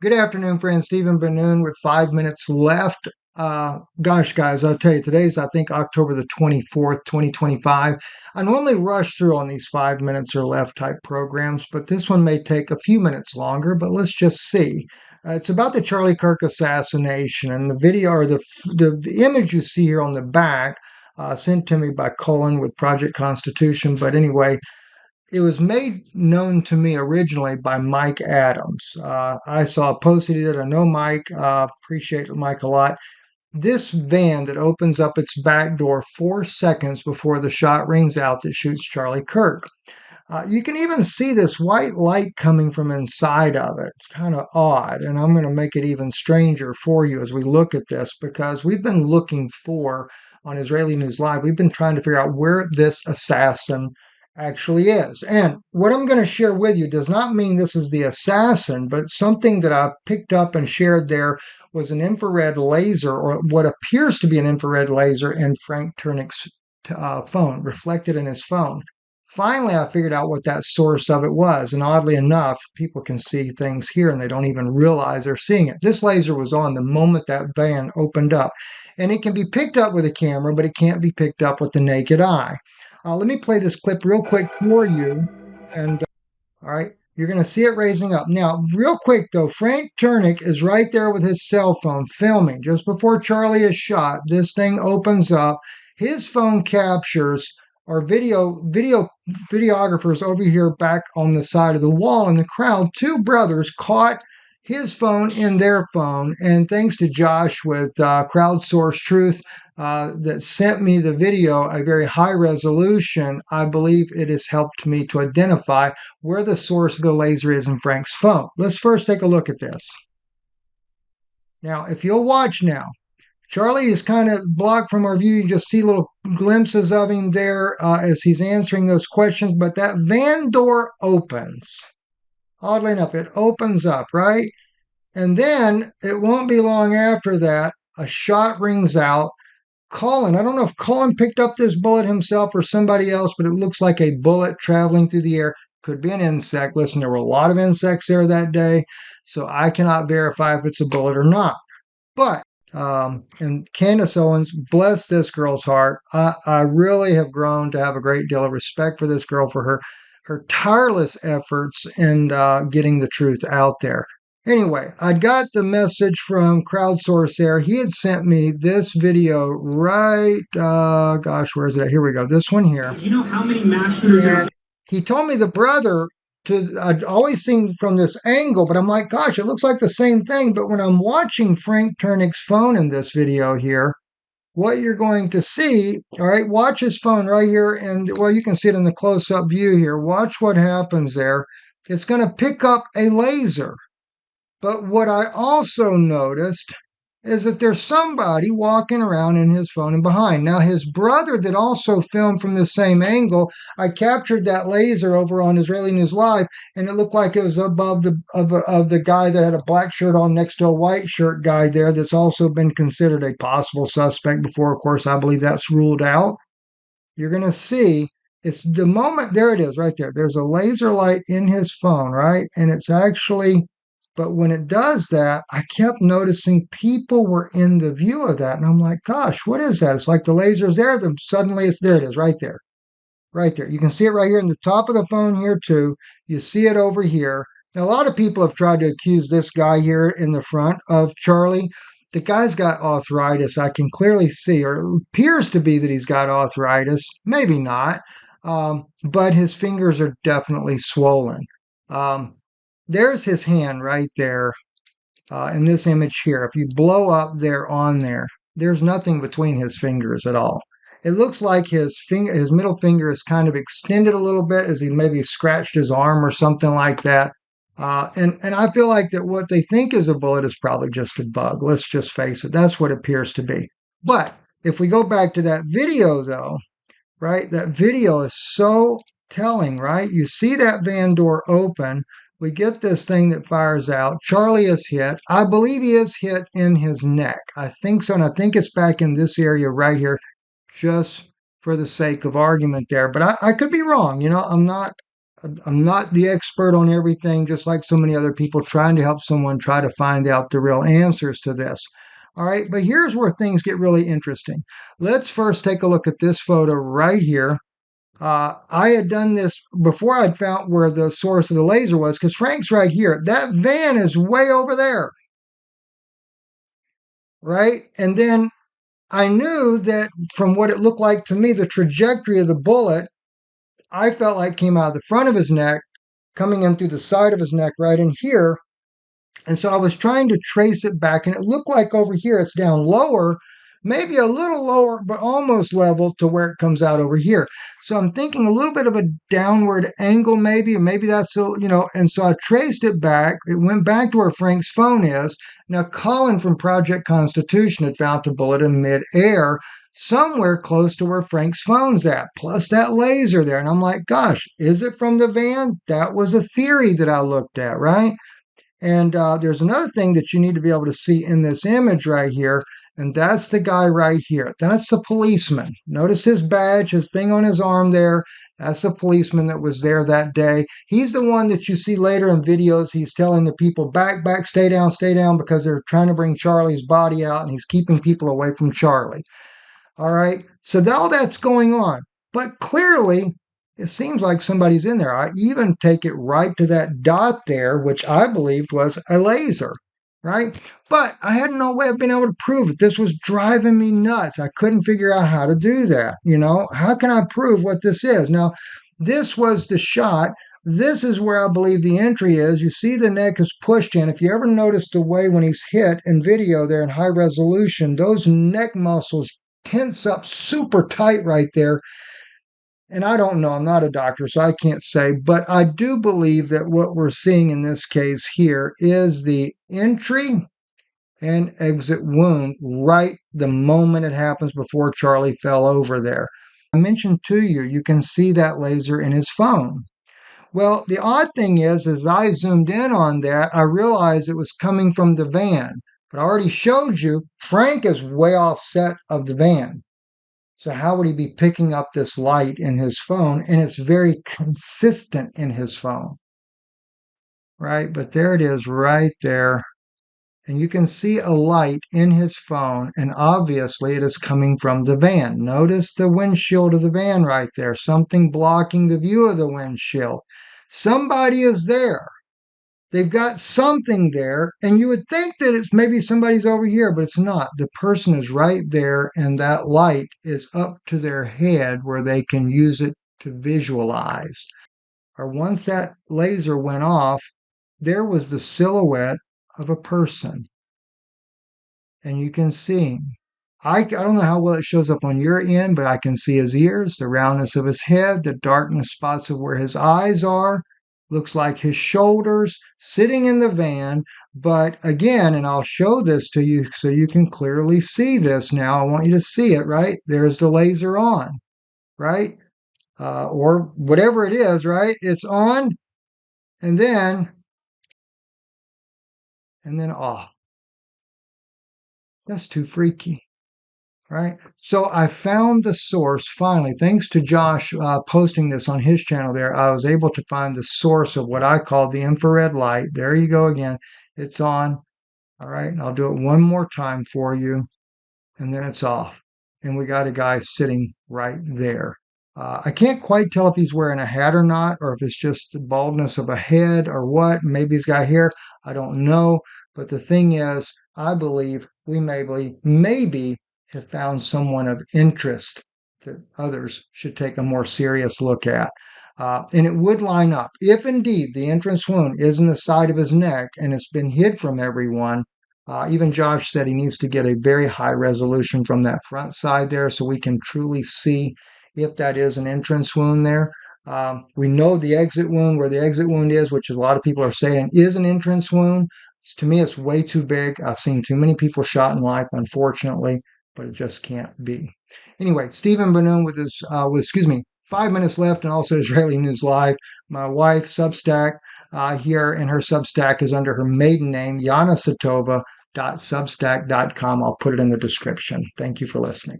Good afternoon, friends. Stephen Ben-Nun with 5 minutes left. Gosh, guys, I'll tell you, today's, I think, October the 24th, 2025. I normally rush through on these 5 minutes or left type programs, but this one may take a few minutes longer, but let's just see. It's about the Charlie Kirk assassination, and the video or the image you see here on the back, sent to me by Colin with Project Constitution. But anyway, it was made known to me originally by Mike Adams. I saw a post he did. I know Mike. Appreciate Mike a lot. This van that opens up its back door 4 seconds before the shot rings out that shoots Charlie Kirk. You can even see this white light coming from inside of it. It's kind of odd, and I'm going to make it even stranger for you as we look at this because we've been looking for on Israeli News Live. We've been trying to figure out where this assassin actually is. And what I'm going to share with you does not mean this is the assassin, but something that I picked up and shared there was an infrared laser, or what appears to be an infrared laser, in Frank Turnick's phone, reflected in his phone. Finally, I figured out what that source of it was. And oddly enough, people can see things here and they don't even realize they're seeing it. This laser was on the moment that van opened up. And it can be picked up with a camera, but it can't be picked up with the naked eye. Let me play this clip real quick for you. And all right, you're going to see it raising up. Now, real quick though, Frank Turnick is right there with his cell phone filming. Just before Charlie is shot, this thing opens up. His phone captures our videographers over here back on the side of the wall in the crowd. Two brothers caught his phone in their phone, and thanks to Josh with Crowdsource Truth that sent me the video, a very high resolution, I believe it has helped me to identify where the source of the laser is in Frank's phone. Let's first take a look at this. Now, if you'll watch now, Charlie is kind of blocked from our view. You just see little glimpses of him there as he's answering those questions, but that van door opens. Oddly enough, it opens up, right? And then it won't be long after that, a shot rings out. Colin, I don't know if Colin picked up this bullet himself or somebody else, but it looks like a bullet traveling through the air. Could be an insect. Listen, there were a lot of insects there that day, so I cannot verify if it's a bullet or not. But and Candace Owens, bless this girl's heart. I really have grown to have a great deal of respect for this girl, for her tireless efforts in getting the truth out there. Anyway, I got the message from Crowdsource there. He had sent me this video right, gosh, where is it? Here we go. This one here. You know how many mass shooters there are? He told me the brother I'd always seen from this angle, but I'm like, gosh, it looks like the same thing. But when I'm watching Frank Turnick's phone in this video here, what you're going to see, all right, watch his phone right here. And well, you can see it in the close up view here. Watch what happens there. It's going to pick up a laser. But what I also noticed is that there's somebody walking around in his phone and behind. Now, his brother that also filmed from the same angle, I captured that laser over on Israeli News Live, and it looked like it was above the guy that had a black shirt on next to a white shirt guy there that's also been considered a possible suspect before. Of course, I believe that's ruled out. You're going to see it's the moment, there it is right there. There's a laser light in his phone, right? And it's actually, but when it does that, I kept noticing people were in the view of that. And I'm like, gosh, what is that? It's like the laser's there. Then suddenly it's there. It is right there. Right there. You can see it right here in the top of the phone here, too. You see it over here. Now, a lot of people have tried to accuse this guy here in the front of Charlie. The guy's got arthritis. I can clearly see, or it appears to be that he's got arthritis. Maybe not. But his fingers are definitely swollen. There's his hand right there in this image here. If you blow up there on there, there's nothing between his fingers at all. It looks like his middle finger is kind of extended a little bit as he maybe scratched his arm or something like that. And I feel like that what they think is a bullet is probably just a bug. Let's just face it. That's what it appears to be. But if we go back to that video, though, right, that video is so telling, right? You see that van door open. We get this thing that fires out. Charlie is hit. I believe he is hit in his neck. I think so. And I think it's back in this area right here, just for the sake of argument there. But I could be wrong. I'm not I'm not the expert on everything, just like so many other people trying to help someone try to find out the real answers to this. All right, but here's where things get really interesting. Let's first take a look at this photo right here. I had done this before I'd found where the source of the laser was, because Frank's right here. That van is way over there, right? And then I knew that from what it looked like to me, the trajectory of the bullet, I felt like came out of the front of his neck, coming in through the side of his neck right in here. And so I was trying to trace it back, and it looked like over here it's down lower, maybe a little lower, but almost level to where it comes out over here. So I'm thinking a little bit of a downward angle, maybe, or maybe that's, and so I traced it back. It went back to where Frank's phone is. Now, Colin from Project Constitution had found the bullet in midair, somewhere close to where Frank's phone's at, plus that laser there. And I'm like, gosh, is it from the van? That was a theory that I looked at, right? And there's another thing that you need to be able to see in this image right here, and that's the guy right here. That's the policeman. Notice his badge, his thing on his arm there. That's the policeman that was there that day. He's the one that you see later in videos. He's telling the people, back, back, stay down, because they're trying to bring Charlie's body out, and he's keeping people away from Charlie. All right. So all that's going on. But clearly, it seems like somebody's in there. I even take it right to that dot there, which I believed was a laser, right? But I had no way of being able to prove it. This was driving me nuts. I couldn't figure out how to do that. How can I prove what this is? Now, this was the shot. This is where I believe the entry is. You see the neck is pushed in. If you ever notice the way when he's hit in video there in high resolution, those neck muscles tense up super tight right there. And I don't know, I'm not a doctor, so I can't say, but I do believe that what we're seeing in this case here is the entry and exit wound right the moment it happens before Charlie fell over there. I mentioned to you, you can see that laser in his phone. Well, the odd thing is, as I zoomed in on that, I realized it was coming from the van. But I already showed you, Frank is way offset of the van. So how would he be picking up this light in his phone? And it's very consistent in his phone, right? But there it is right there. And you can see a light in his phone, and obviously it is coming from the van. Notice the windshield of the van right there, something blocking the view of the windshield. Somebody is there. They've got something there, and you would think that it's maybe somebody's over here, but it's not. The person is right there, and that light is up to their head where they can use it to visualize. Or once that laser went off, there was the silhouette of a person. And you can see, I don't know how well it shows up on your end, but I can see his ears, the roundness of his head, the darkness spots of where his eyes are. Looks like his shoulders sitting in the van. But again, and I'll show this to you so you can clearly see this now. I want you to see it, right? There's the laser on, right? Or whatever it is, right? It's on and then off. That's too freaky. Right. So I found the source finally, thanks to Josh posting this on his channel there. I was able to find the source of what I call the infrared light. There you go again. It's on. All right. And I'll do it one more time for you. And then it's off. And we got a guy sitting right there. I can't quite tell if he's wearing a hat or not, or if it's just the baldness of a head or what. Maybe he's got hair. I don't know. But the thing is, I believe we maybe have found someone of interest that others should take a more serious look at. And it would line up. If indeed the entrance wound is in the side of his neck and it's been hid from everyone, even Josh said he needs to get a very high resolution from that front side there so we can truly see if that is an entrance wound there. We know the exit wound, where the exit wound is, which a lot of people are saying is an entrance wound. To me, it's way too big. I've seen too many people shot in life, unfortunately, but it just can't be. Anyway, Stephen Ben-Nun with 5 minutes left, and also Israeli News Live. My wife, Substack, here, and her Substack is under her maiden name, yanasatova.substack.com. I'll put it in the description. Thank you for listening.